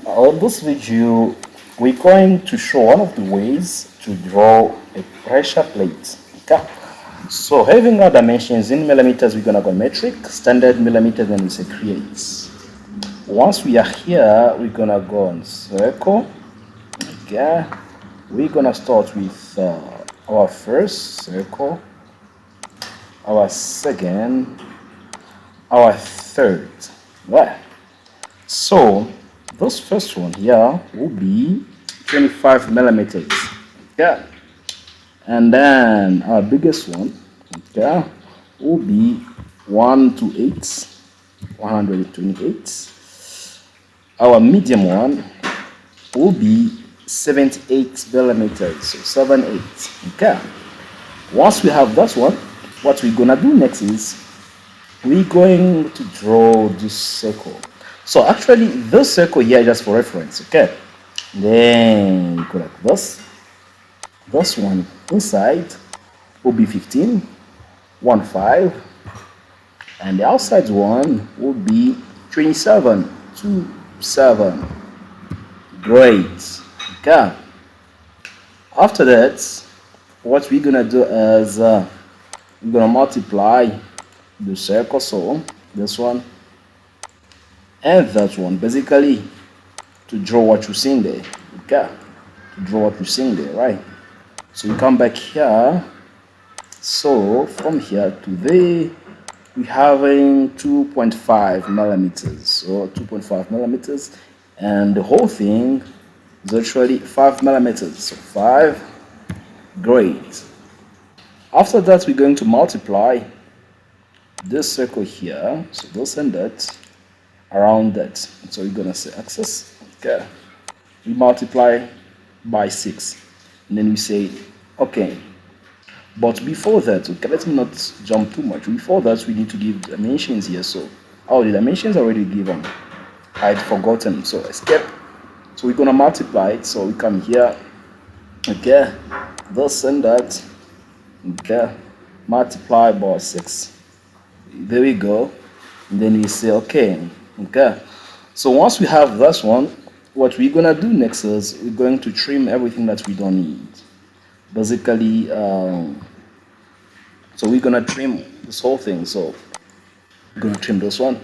On this video, we're going to show one of the ways to draw a pressure plate. Okay. So having our dimensions in millimeters, we're gonna go metric, standard millimeters, and we say create. Once we are here, we're gonna go on circle. Okay. We're gonna start with our first circle, our second, our third. Right. So this first one here will be 25 millimeters. Okay. And then our biggest one, okay, will be 128. Our medium one will be 78 millimeters, so 78. Okay. Once we have that one, what we're gonna do next is we're going to draw this circle. So actually, this circle here is just for reference. Okay. Then we go like this. This one inside will be 15, 15, and the outside one will be 27, 27. Great. Okay. After that, what we're gonna do is we're gonna multiply the circle, so this one and that one, basically to draw what you're seeing there. Okay. To draw what you're seeing there, right? So we come back here. So from here to there, we're having 2.5 millimeters. So 2.5 millimeters, and the whole thing is actually 5 millimeters. So 5. Great. After that, we're going to multiply this circle here. So this and that around that. So we're gonna say axis. Okay. We multiply by 6. And then we say, okay, but before that, okay, let me not jump too much. Before that, we need to give dimensions here. So, the dimensions are already given. I'd forgotten. So, escape. So, we're going to multiply it. So, we come here, okay, this and that, okay, multiply by 6. There we go. And then we say, okay, okay. So, once we have this one, what we're gonna do next is we're going to trim everything that we don't need. Basically, so we're gonna trim this whole thing. So we're gonna trim this one,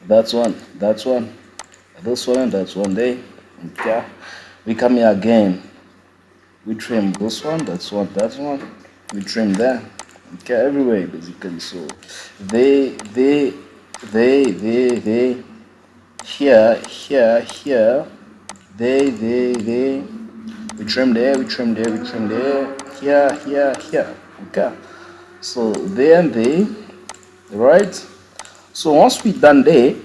that one, that one, this one, and that one there. Okay. We come here again. We trim this one, that's one, that one. We trim there. Okay, everywhere basically. So they. Here, they, we trim there, we trim there, we trim there, here. Okay. So there and there, right? So once we're done there,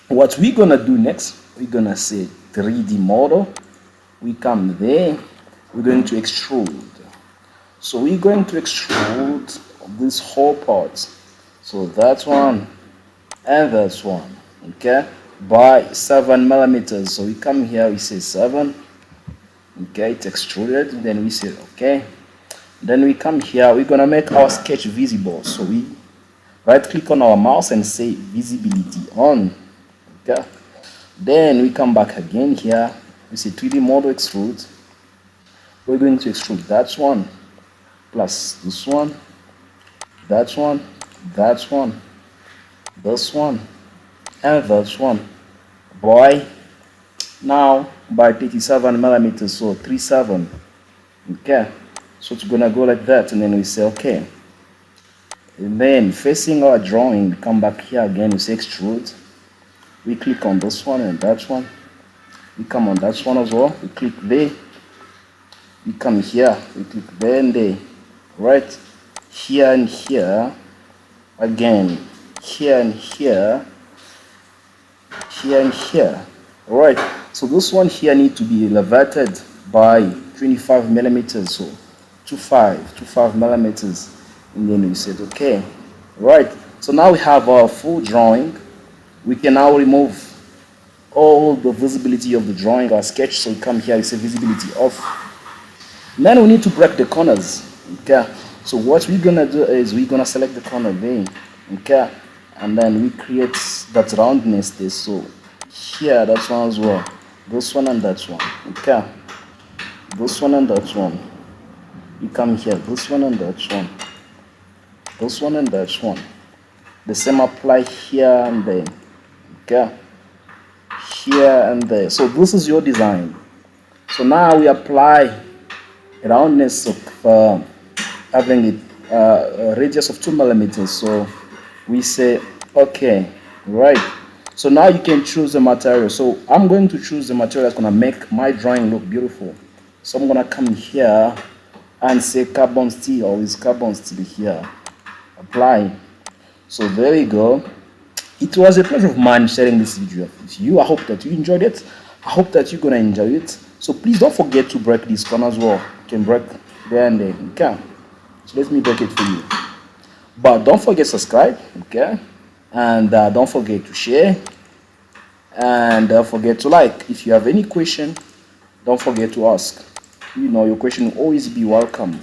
what we're gonna do next, we're gonna say 3D model. We come there, we're going to extrude. So we're going to extrude this whole part. So that one and that one. Okay. By 7 millimeters. So we come here, we say 7. Okay, it's extruded. Then we say okay. Then we come here, we're gonna make our sketch visible. So we right click on our mouse and say visibility on. Okay. Then we come back again here, we say 3D model extrude. We're going to extrude that one plus this one, that one, that one, this one, and that one. Boy, now by 37 millimeters, so 37. Okay, so it's gonna go like that, and then we say okay. And then facing our drawing, come back here again, we say extrude. We click on this one and that one. We come on that one as well. We click there. We come here. We click there and there. Right here and here. Again, here and here. Here and here. Alright, so this one here needs to be elevated by 25 millimeters, so 25 millimeters, and then we said okay. Right, so now we have our full drawing. We can now remove all the visibility of the drawing, our sketch. So we come here, we say visibility off. And then we need to break the corners. Okay, so what we're gonna do is we're gonna select the corner there. Okay, and then we create that roundness there. So here, that's one as well. this one and that one. Okay, this one and that one. You come here, this one and that one, this one and that one. The same apply here and there. Okay, here and there. So this is your design. So now we apply roundness of having it a radius of 2 millimeters. So we say okay, right? So now you can choose the material. So I'm going to choose the material that's gonna make my drawing look beautiful. So I'm gonna come here and say carbon steel, or is carbon steel here. Apply. So there we go. It was a pleasure of mine sharing this video with you. I hope that you enjoyed it. I hope that you're gonna enjoy it. So please don't forget to break this corner as well. You can break there and there. Okay. So let me break it for you. But don't forget to subscribe. Okay. And don't forget to share. And don't forget to like. If you have any question, don't forget to ask. You know, your question will always be welcome.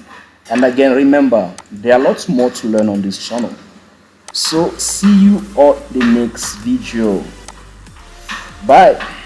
And again, remember, there are lots more to learn on this channel. So see you on the next video. Bye.